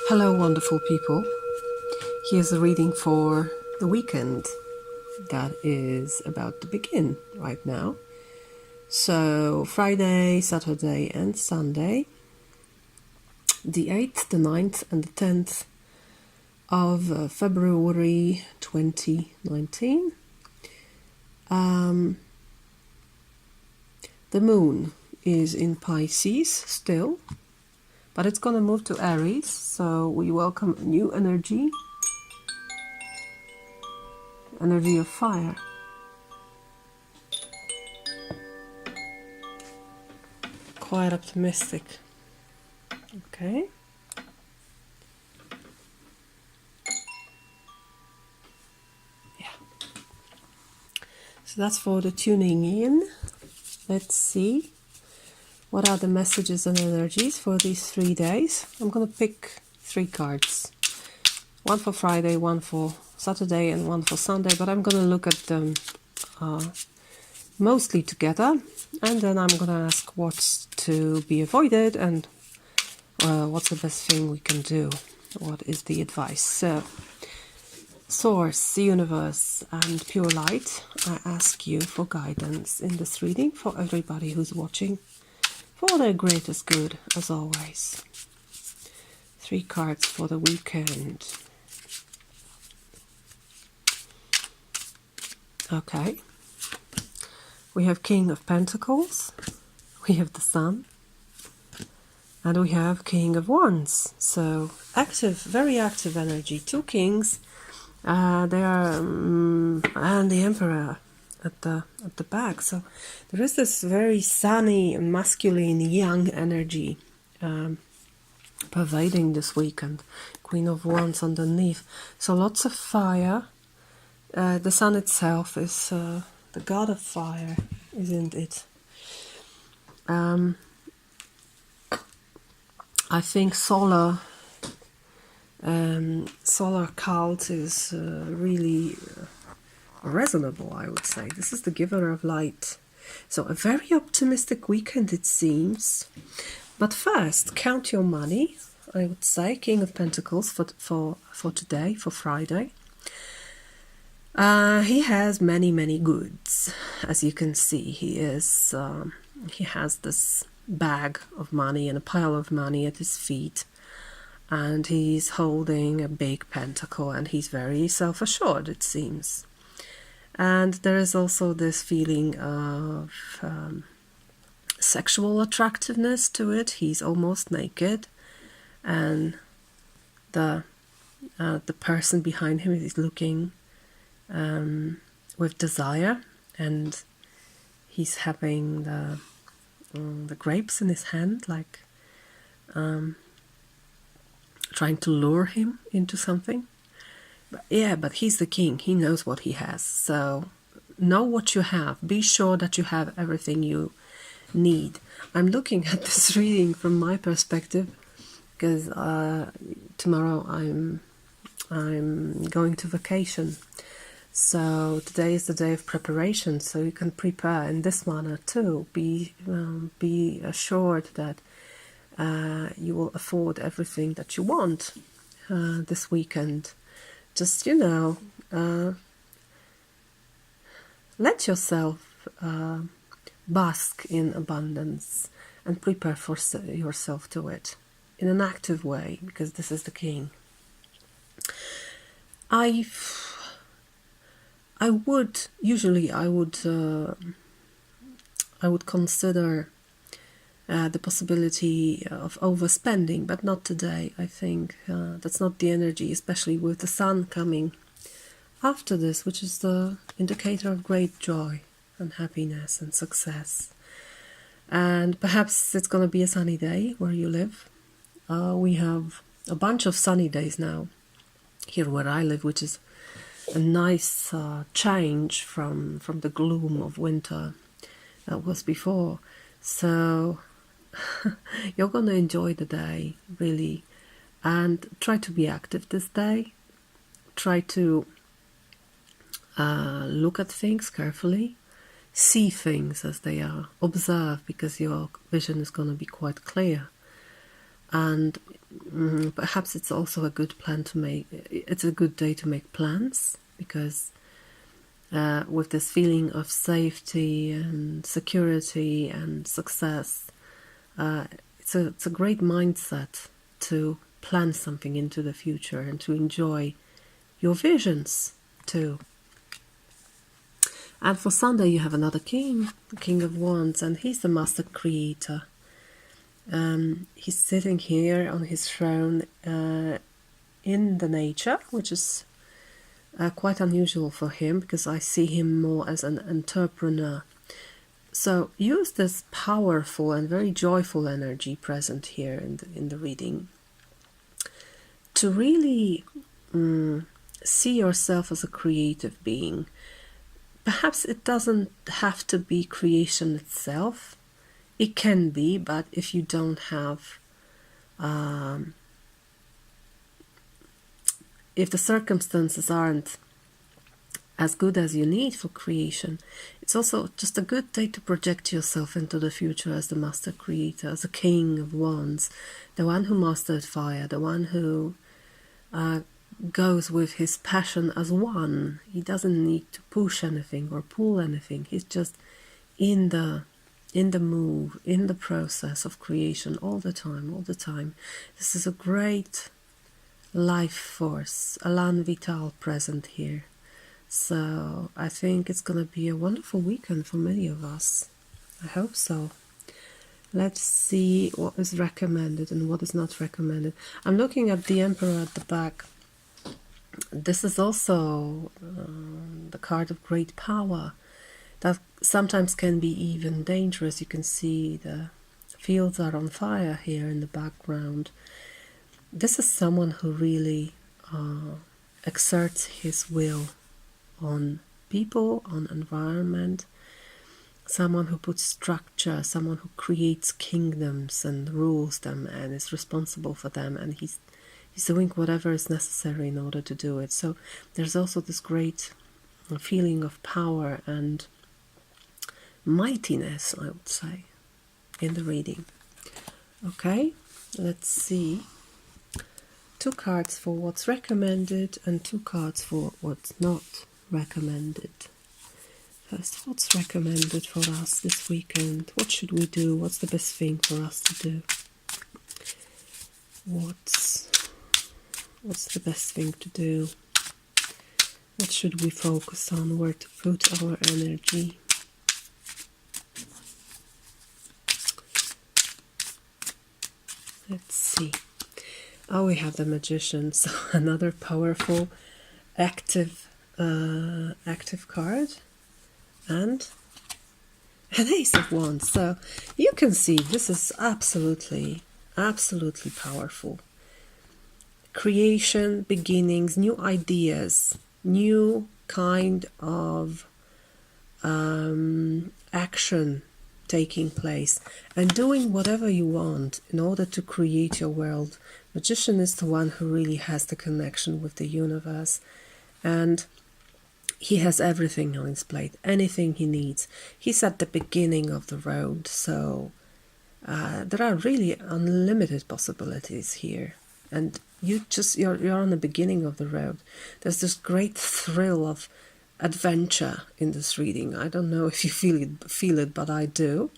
Hello, wonderful people. Here's a reading for the weekend that is about to begin right now. So, Friday, Saturday, and Sunday, the 8th, the 9th, and the 10th of February 2019. The moon is in Pisces still, but it's going to move to Aries, so we welcome a new energy of fire. Quite optimistic. Okay. Yeah. So that's for the tuning in. Let's see. What are the messages and energies for these 3 days? I'm going to pick 3 cards. One for Friday, one for Saturday, and one for Sunday. But I'm going to look at them mostly together. And then I'm going to ask what's to be avoided and what's the best thing we can do. What is the advice? So, Source, Universe, and Pure Light, I ask you for guidance in this reading for everybody who's watching. For their greatest good, as always. 3 cards for the weekend. Okay. We have King of Pentacles. We have the Sun. And we have King of Wands. So, active, very active energy. 2 kings. They are, and the Emperor at the back. So there is this very sunny, masculine, young energy pervading this weekend. Queen of Wands underneath. So lots of fire. The sun itself is the god of fire, isn't it? I think solar cult is really reasonable, I would say. This is the giver of light. So a very optimistic weekend, it seems. But first, count your money, I would say. King of Pentacles for today, for Friday. He has many goods. As you can see, he has this bag of money and a pile of money at his feet. And he's holding a big pentacle, and he's very self-assured, it seems. And there is also this feeling of sexual attractiveness to it. He's almost naked, and the person behind him is looking with desire, and he's having the grapes in his hand, like trying to lure him into something. But he's the king. He knows what he has. So know what you have. Be sure that you have everything you need. I'm looking at this reading from my perspective because tomorrow I'm going to vacation. So today is the day of preparation. So you can prepare in this manner too. Be assured that you will afford everything that you want this weekend. Just, let yourself bask in abundance and prepare for yourself to it in an active way, because this is the king. I would consider the possibility of overspending, but not today. I think that's not the energy, especially with the sun coming after this, which is the indicator of great joy and happiness and success. And perhaps it's going to be a sunny day where you live. We have a bunch of sunny days now here where I live, which is a nice change from the gloom of winter that was before. So you're going to enjoy the day, really, and try to be active this day. Try to look at things carefully, see things as they are, observe, because your vision is going to be quite clear. and perhaps it's also a good plan to make. It's a good day to make plans, because with this feeling of safety and security and success, it's a great mindset to plan something into the future and to enjoy your visions too. And for Sunday you have another king, the King of Wands, and he's the master creator. He's sitting here on his throne in the nature, which is quite unusual for him, because I see him more as an entrepreneur. So use this powerful and very joyful energy present here in the reading to really see yourself as a creative being. Perhaps it doesn't have to be creation itself. It can be, but if you don't have, if the circumstances aren't as good as you need for creation, it's also just a good day to project yourself into the future as the master creator, as a King of Wands, the one who mastered fire, the one who goes with his passion as one. He doesn't need to push anything or pull anything. He's just in the move, in the process of creation all the time. This is a great life force, elan vital present here. So I think it's going to be a wonderful weekend for many of us. I hope so. Let's see what is recommended and what is not recommended. I'm looking at the Emperor at the back. This is also the card of great power. That sometimes can be even dangerous. You can see the fields are on fire here in the background. This is someone who really exerts his will on people, on environment, someone who puts structure, someone who creates kingdoms and rules them and is responsible for them, and he's doing whatever is necessary in order to do it. So there's also this great feeling of power and mightiness, I would say, in the reading. Okay, let's see. 2 cards for what's recommended and 2 cards for what's not recommended. First, what's recommended for us this weekend? What should we do? What's the best thing for us to do? What's the best thing to do? What should we focus on? Where to put our energy? Let's see. Oh, we have the Magician, so another powerful, active card, and an Ace of Wands. So you can see this is absolutely powerful. Creation, beginnings, new ideas, new kind of action taking place, and doing whatever you want in order to create your world. Magician is the one who really has the connection with the universe, and he has everything on his plate, anything he needs. He's at the beginning of the road, so there are really unlimited possibilities here, and you're on the beginning of the road. There's this great thrill of adventure in this reading. I don't know if you feel it, but I do.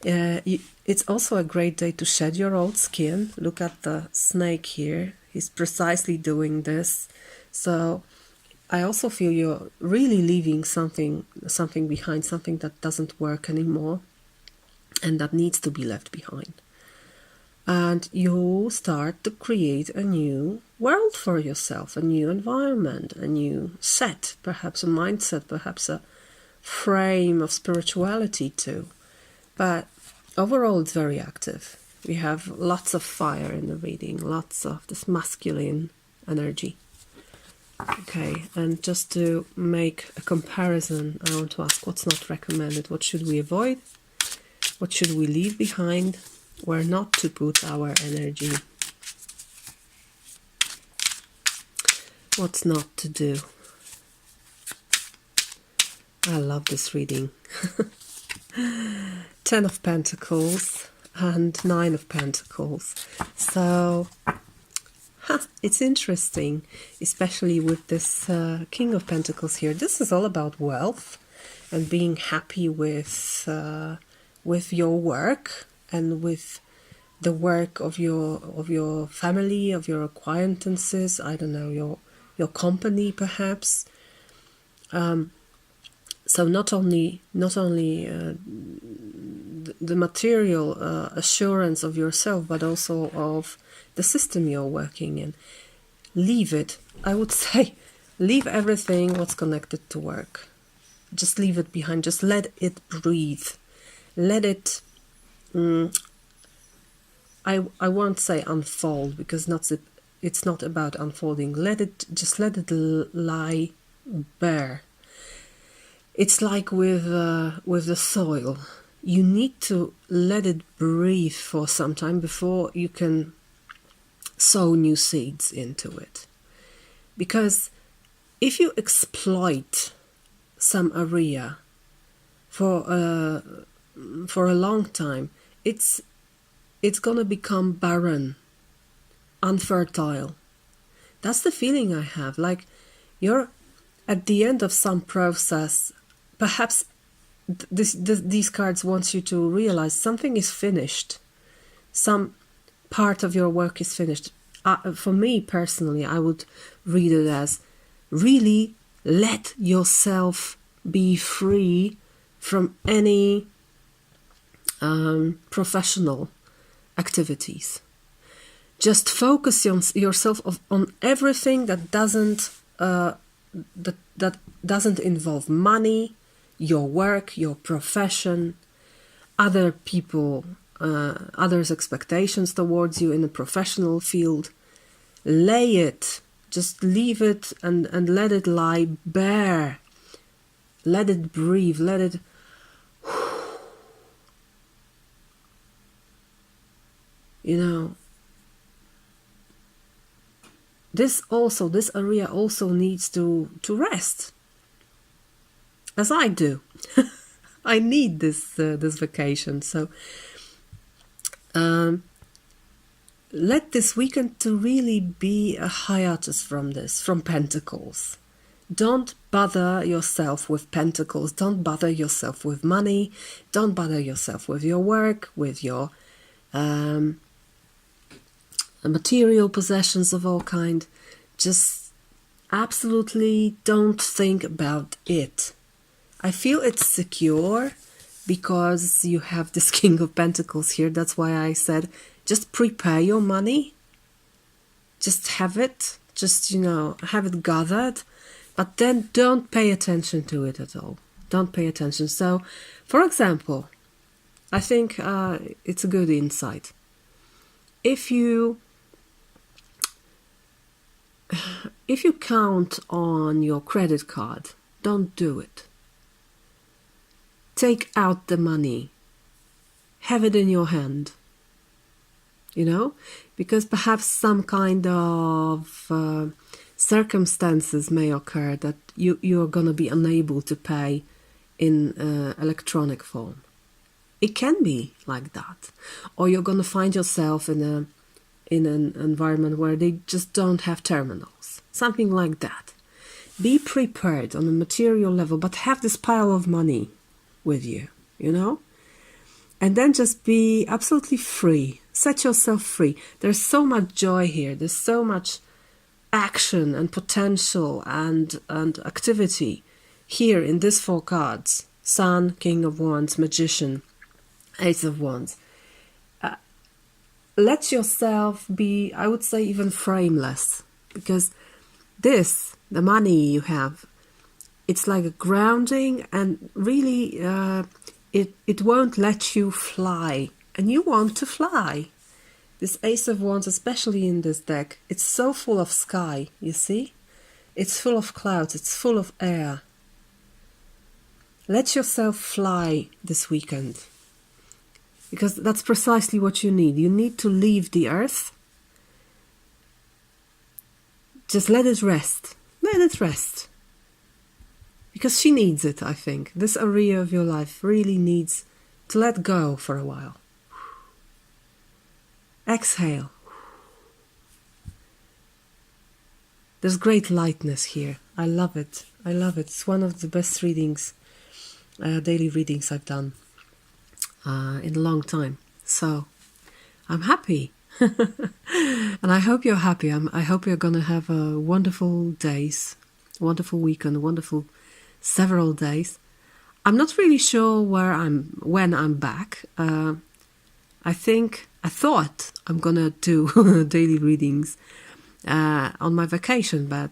It's also a great day to shed your old skin. Look at the snake here. He's precisely doing this. So I also feel you're really leaving something behind, something that doesn't work anymore and that needs to be left behind. And you start to create a new world for yourself, a new environment, a new set, perhaps a mindset, perhaps a frame of spirituality too. But overall, it's very active. We have lots of fire in the reading, lots of this masculine energy. Okay, and just to make a comparison, I want to ask what's not recommended. What should we avoid? What should we leave behind? Where not to put our energy? What's not to do? I love this reading. 10 of Pentacles, and Nine of Pentacles. So it's interesting, especially with this King of Pentacles here. This is all about wealth and being happy with your work and with the work of your family, of your acquaintances. I don't know, your company perhaps. So not only the material assurance of yourself, but also of the system you're working in. Leave it. I would say leave everything what's connected to work. Just leave it behind. Just let it breathe. Let it, I won't say unfold, because it's not about unfolding. Let it lie bare. It's like with the soil. You need to let it breathe for some time before you can sow new seeds into it. Because if you exploit some area for a long time, it's gonna become barren, unfertile. That's the feeling I have. Like you're at the end of some process. Perhaps these cards want you to realize something is finished. Some part of your work is finished. For me personally, I would read it as really let yourself be free from any professional activities. Just focus yourself on everything that doesn't involve money, your work, your profession, other people, others' expectations towards you in a professional field. Lay it, just leave it and let it lie bare. Let it breathe, let it... You know, this area also needs to rest. As I do. I need this vacation. So let this weekend to really be a hiatus from Pentacles. Don't bother yourself with Pentacles. Don't bother yourself with money. Don't bother yourself with your work, with your material possessions of all kind. Just absolutely don't think about it. I feel it's secure because you have this King of Pentacles here. That's why I said just prepare your money. Just have it. Just, have it gathered. But then don't pay attention to it at all. Don't pay attention. So, for example, I think it's a good insight. If you count on your credit card, don't do it. Take out the money. Have it in your hand. Because perhaps some kind of circumstances may occur that you're going to be unable to pay in electronic form. It can be like that. Or you're going to find yourself in an environment where they just don't have terminals. Something like that. Be prepared on a material level, but have this pile of money with you, and then just be absolutely free. Set yourself free. There's so much joy here. There's so much action and potential and activity here in these four cards: Sun, King of Wands, Magician, Ace of Wands. Let yourself be, I would say, even frameless, because the money you have, it's like a grounding, and really it won't let you fly. And you want to fly. This Ace of Wands, especially in this deck, it's so full of sky, you see? It's full of clouds, it's full of air. Let yourself fly this weekend. Because that's precisely what you need. You need to leave the earth. Just let it rest. Let it rest. Because she needs it, I think. This area of your life really needs to let go for a while. Exhale. There's great lightness here. I love it. I love it. It's one of the best readings, daily readings I've done in a long time. So I'm happy. And I hope you're happy. I hope you're going to have a wonderful days, wonderful weekend, wonderful several days. I'm not really sure when I'm back. I thought I'm going to do daily readings on my vacation, but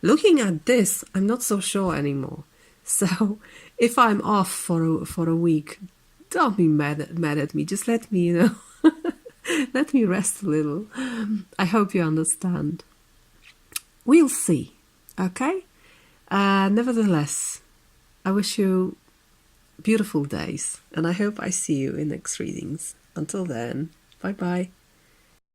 looking at this, I'm not so sure anymore. So if I'm off for a week, don't be mad at me. Just let me, let me rest a little. I hope you understand. We'll see. Okay? Nevertheless, I wish you beautiful days, and I hope I see you in next readings. Until then, bye bye.